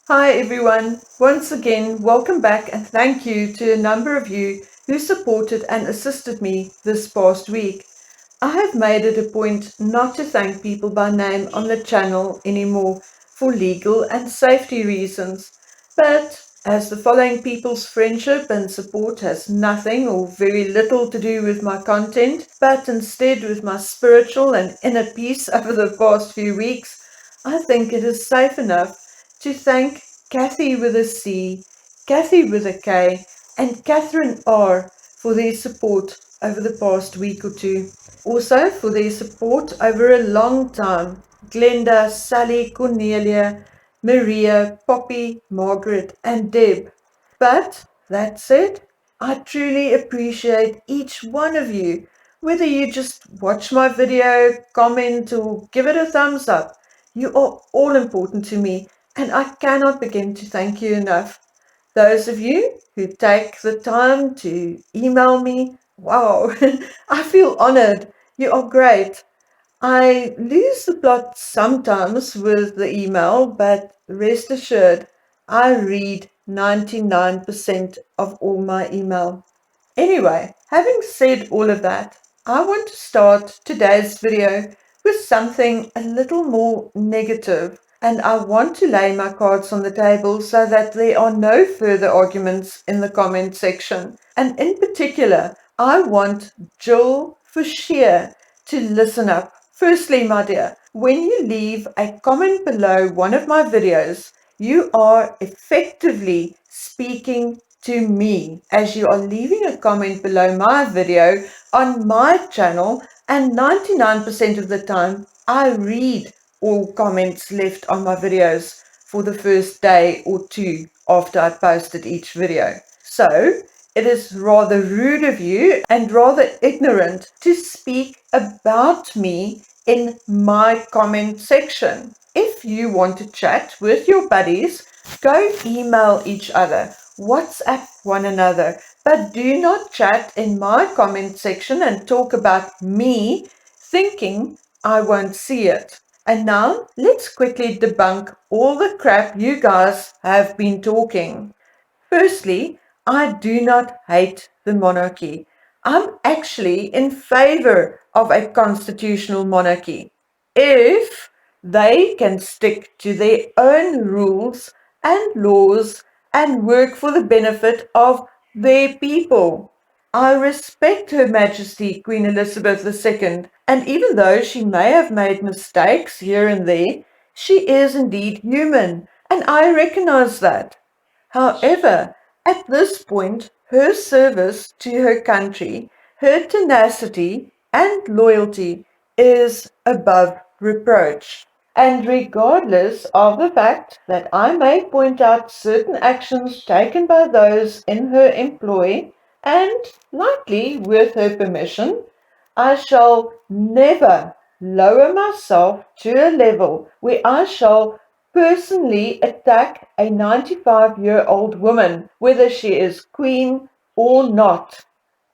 Hi everyone, once again welcome back and thank you to a number of you who supported and assisted me this past week. I have made it a point not to thank people by name on the channel anymore for legal and safety reasons, but as the following people's friendship and support has nothing or very little to do with my content, but instead with my spiritual and inner peace over the past few weeks, I think it is safe enough to thank Kathy with a C, Kathy with a K, and Catherine R for their support over the past week or two. Also for their support over a long time, Glenda, Sally, Cornelia, Maria, Poppy, Margaret, and Deb. But that said, I truly appreciate each one of you, whether you just watch my video, comment, or give it a thumbs up. You are all important to me, and I cannot begin to thank you enough. Those of you who take the time to email me, wow, I feel honored. You are great. I lose the plot sometimes with the email, but rest assured, I read 99% of all my email. Anyway, having said all of that, I want to start today's video with something a little more negative, and I want to lay my cards on the table so that there are no further arguments in the comment section. And in particular, I want Jill Fouchier to listen up. Firstly, my dear, when you leave a comment below one of my videos, you are effectively speaking to me as you are leaving a comment below my video on my channel, and 99% of the time I read all comments left on my videos for the first day or two after I posted each video. So it is rather rude of you and rather ignorant to speak about me in my comment section. If you want to chat with your buddies, go email each other, WhatsApp one another, but do not chat in my comment section and talk about me thinking I won't see it. And now let's quickly debunk all the crap you guys have been talking. Firstly, I do not hate the monarchy. I'm actually in favor of a constitutional monarchy if they can stick to their own rules and laws and work for the benefit of their people. I respect Her Majesty Queen Elizabeth II, and even though she may have made mistakes here and there, she is indeed human, and I recognize that. However, at this point, her service to her country, her tenacity and loyalty is above reproach. And regardless of the fact that I may point out certain actions taken by those in her employ, and likely with her permission, I shall never lower myself to a level where I shall personally attack a 95-year-old woman, whether she is queen or not,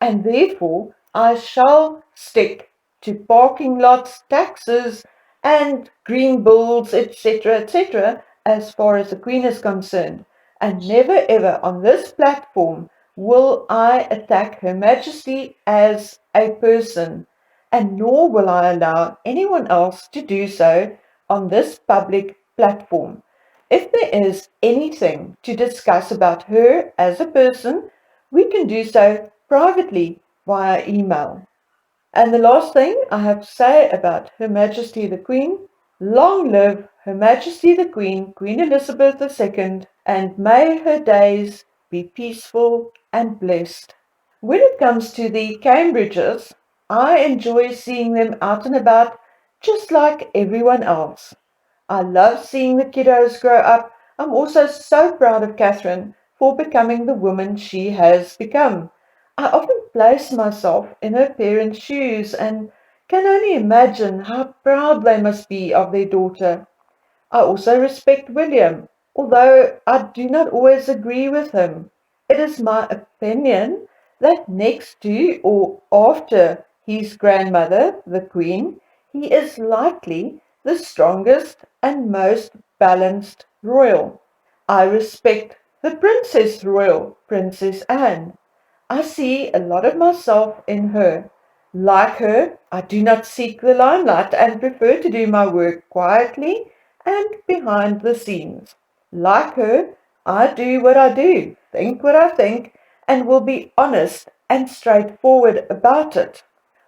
and therefore I shall stick to parking lots, taxes, and green bills, etc., as far as the queen is concerned, and never ever on this platform will I attack Her Majesty as a person, and nor will I allow anyone else to do so on this public platform. If there is anything to discuss about her as a person, we can do so privately via email. And the last thing I have to say about Her Majesty the Queen, long live Her Majesty the Queen, Queen Elizabeth II, and may her days be peaceful and blessed. When it comes to the Cambridges, I enjoy seeing them out and about just like everyone else. I love seeing the kiddos grow up. I'm also so proud of Catherine for becoming the woman she has become. I often place myself in her parents' shoes and can only imagine how proud they must be of their daughter. I also respect William, although I do not always agree with him. It is my opinion that next to or after his grandmother, the Queen, he is likely the strongest and most balanced royal. I respect the Princess Royal, Princess Anne. I see a lot of myself in her. Like her, I do not seek the limelight and prefer to do my work quietly and behind the scenes. Like her, I do what I do, think what I think, and will be honest and straightforward about it.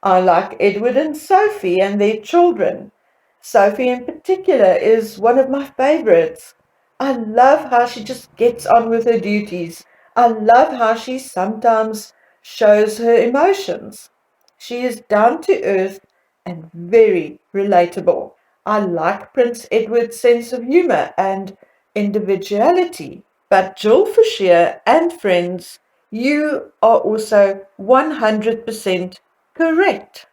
I like Edward and Sophie and their children. Sophie in particular is one of my favorites. I love how she just gets on with her duties. I love how she sometimes shows her emotions. She is down to earth and very relatable. I like Prince Edward's sense of humor and individuality. But Jill Fisher and friends, you are also 100% correct.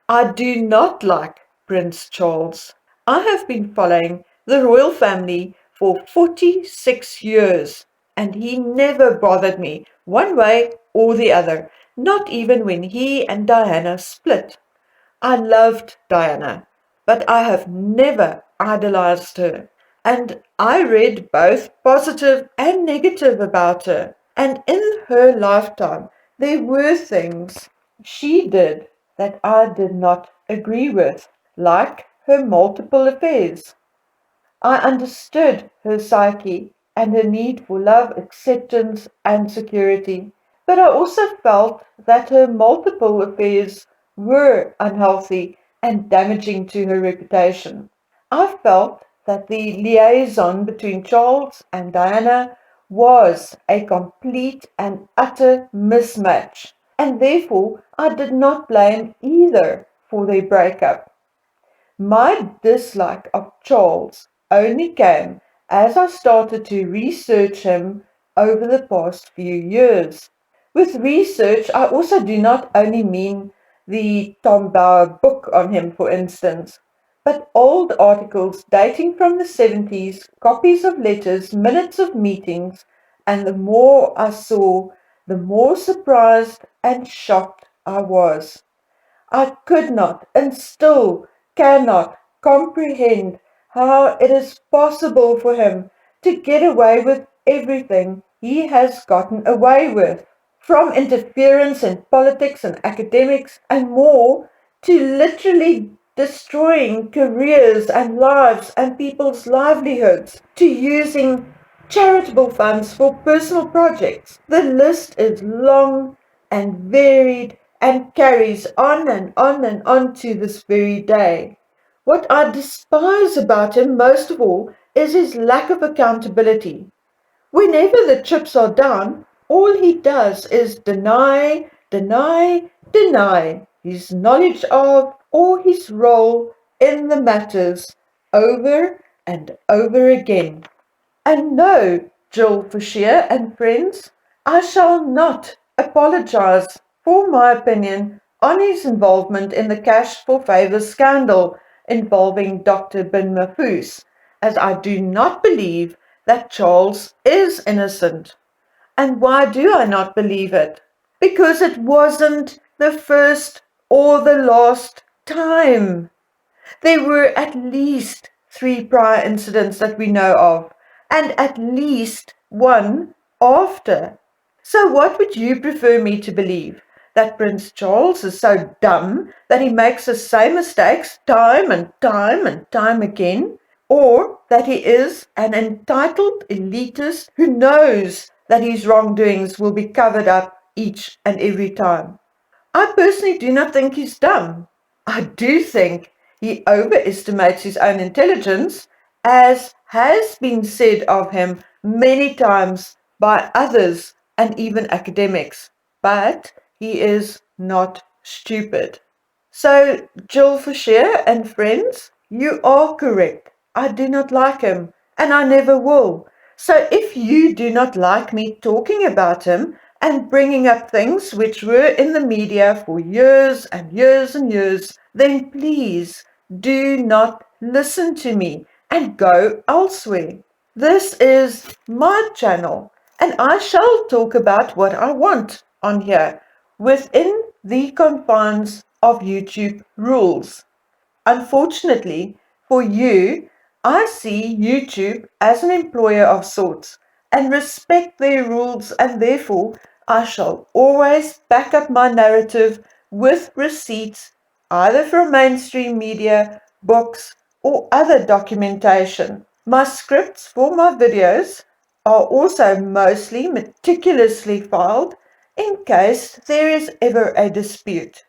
I do not like Prince Charles. I have been following the royal family for 46 years, and he never bothered me one way or the other, not even when he and Diana split. I loved Diana, but I have never idolized her, and I read both positive and negative about her. And in her lifetime, there were things she did that I did not agree with, like her multiple affairs. I understood her psyche and her need for love, acceptance, and security, but I also felt that her multiple affairs were unhealthy and damaging to her reputation. I felt that the liaison between Charles and Diana was a complete and utter mismatch, and therefore I did not blame either for their breakup. My dislike of Charles only came as I started to research him over the past few years. With research, I also do not only mean the Tom Bauer book on him, for instance, but old articles dating from the 70s, copies of letters, minutes of meetings, and the more I saw, the more surprised and shocked I was. I could not and still cannot comprehend how it is possible for him to get away with everything he has gotten away with, from interference in politics and academics and more, to literally destroying careers and lives and people's livelihoods, to using charitable funds for personal projects. The list is long and varied and carries on and on and on to this very day. What I despise about him most of all is his lack of accountability. Whenever the chips are down, all he does is deny, deny, deny his knowledge of or his role in the matters over and over again. And no, Jill Fisher and friends, I shall not apologize for my opinion on his involvement in the cash for favours scandal involving Dr. Bin Mafus, as I do not believe that Charles is innocent. And why do I not believe it? Because it wasn't the first or the last time. There were at least 3 prior incidents that we know of, and at least one after. So what would you prefer me to believe? That Prince Charles is so dumb that he makes the same mistakes time and time and time again? Or that he is an entitled elitist who knows that his wrongdoings will be covered up each and every time? I personally do not think he's dumb. I do think he overestimates his own intelligence, as has been said of him many times by others and even academics. But he is not stupid. So, Jill Fisher and friends, you are correct. I do not like him, and I never will. So if you do not like me talking about him and bringing up things which were in the media for years and years and years, then please do not listen to me and go elsewhere. This is my channel, and I shall talk about what I want on here within the confines of YouTube rules. Unfortunately for you, I see YouTube as an employer of sorts and respect their rules, and therefore I shall always back up my narrative with receipts, either from mainstream media, books, or other documentation. My scripts for my videos are also mostly meticulously filed in case there is ever a dispute.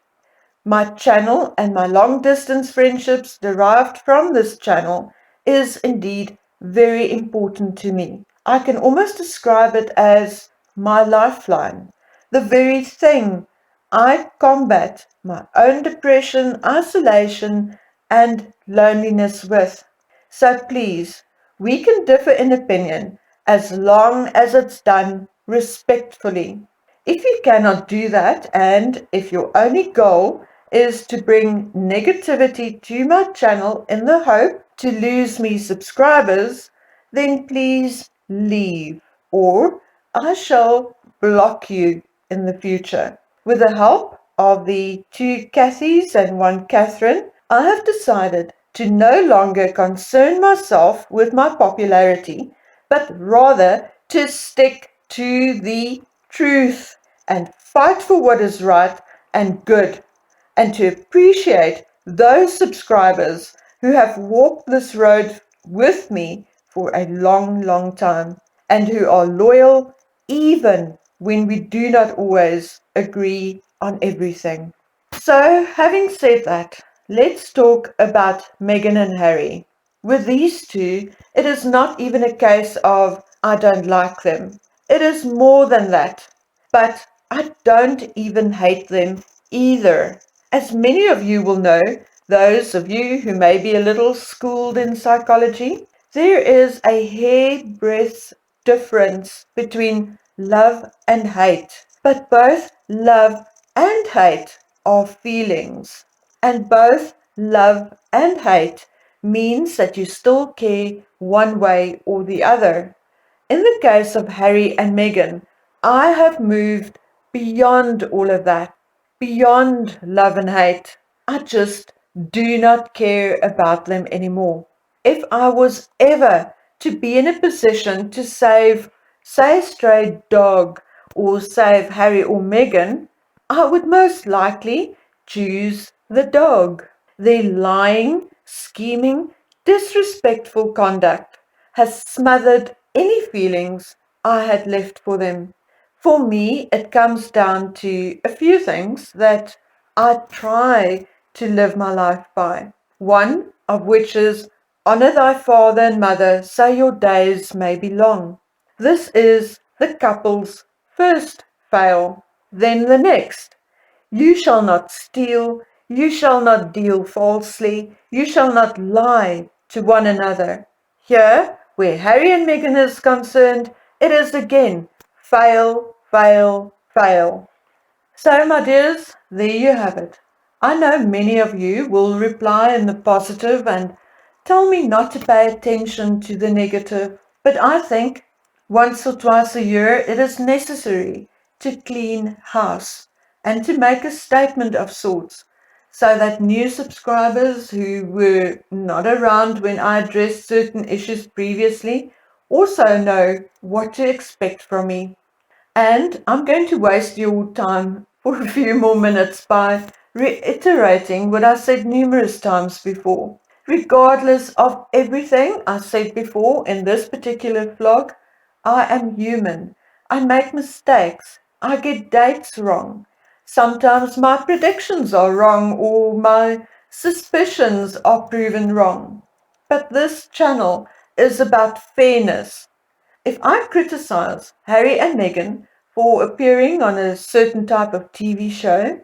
My channel and my long distance friendships derived from this channel is indeed very important to me. I can almost describe it as my lifeline, the very thing I combat my own depression, isolation, and loneliness with. So please, we can differ in opinion as long as it's done respectfully. If you cannot do that, and if your only goal is to bring negativity to my channel in the hope to lose me subscribers, then please leave, or I shall block you in the future. With the help of the two Cathys and one Catherine, I have decided to no longer concern myself with my popularity, but rather to stick to the truth and fight for what is right and good, and to appreciate those subscribers who have walked this road with me for a long, long time and who are loyal even when we do not always agree on everything. So, having said that, let's talk about Meghan and Harry. With these two, it is not even a case of I don't like them. It is more than that. But I don't even hate them either. As many of you will know, those of you who may be a little schooled in psychology, there is a hairbreadth difference between love and hate. But both love and hate are feelings. And both love and hate means that you still care one way or the other. In the case of Harry and Meghan, I have moved beyond all of that, beyond love and hate. I just do not care about them anymore. If I was ever to be in a position to save, say, a stray dog or save Harry or Meghan, I would most likely choose the dog. Their lying, scheming, disrespectful conduct has smothered any feelings I had left for them. For me, it comes down to a few things that I try to live my life by. One of which is honor thy father and mother so your days may be long. This is the couple's first fail. Then the next. You shall not steal, you shall not deal falsely, you shall not lie to one another. Here, where Harry and Meghan is concerned, it is again fail, fail, fail. So, my dears, there you have it. I know many of you will reply in the positive and tell me not to pay attention to the negative, but I think once or twice a year it is necessary to clean house and to make a statement of sorts so that new subscribers who were not around when I addressed certain issues previously also know what to expect from me. And I'm going to waste your time for a few more minutes by reiterating what I said numerous times before. Regardless of everything I said before in this particular vlog, I am human. I make mistakes. I get dates wrong. Sometimes my predictions are wrong or my suspicions are proven wrong. But this channel is about fairness. If I criticize Harry and Meghan for appearing on a certain type of TV show,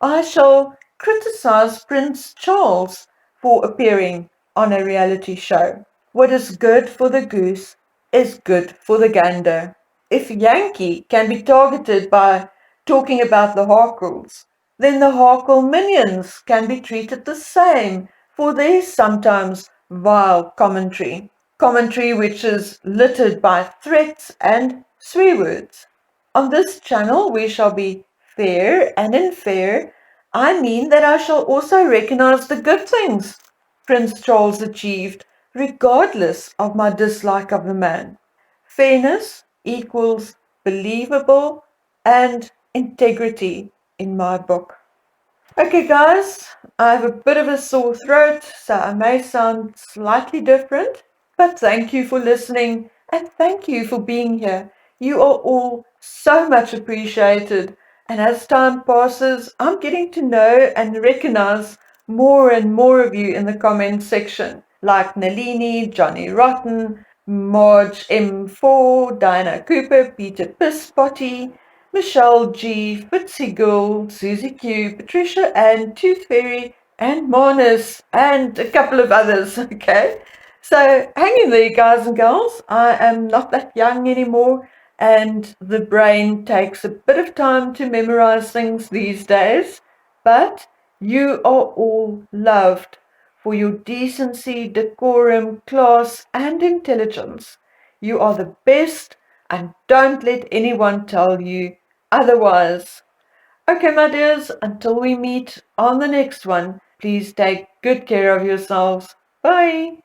I shall criticize Prince Charles for appearing on a reality show. What is good for the goose is good for the gander. If Yankee can be targeted by talking about the Harkles, then the Harkle minions can be treated the same for their sometimes vile commentary. Commentary which is littered by threats and swear words. On this channel we shall be fair, and in fair I mean that I shall also recognize the good things Prince Charles achieved regardless of my dislike of the man. Fairness equals believable and integrity in my book. Okay, guys, I have a bit of a sore throat, so I may sound slightly different, but thank you for listening and thank you for being here. You are all so much appreciated, and as time passes, I'm getting to know and recognize more and more of you in the comment section, like Nalini, Johnny Rotten, Marge M4, Diana Cooper, Peter Pisspotty, Michelle G, Fitzy Girl, Susie Q, Patricia Ann, Tooth Fairy, and Marnus, and a couple of others, okay? So hang in there, guys and girls. I am not that young anymore, and the brain takes a bit of time to memorize things these days, but you are all loved for your decency, decorum, class, and intelligence. You are the best, and don't let anyone tell you otherwise. Okay, my dears, until we meet on the next one, please take good care of yourselves. Bye.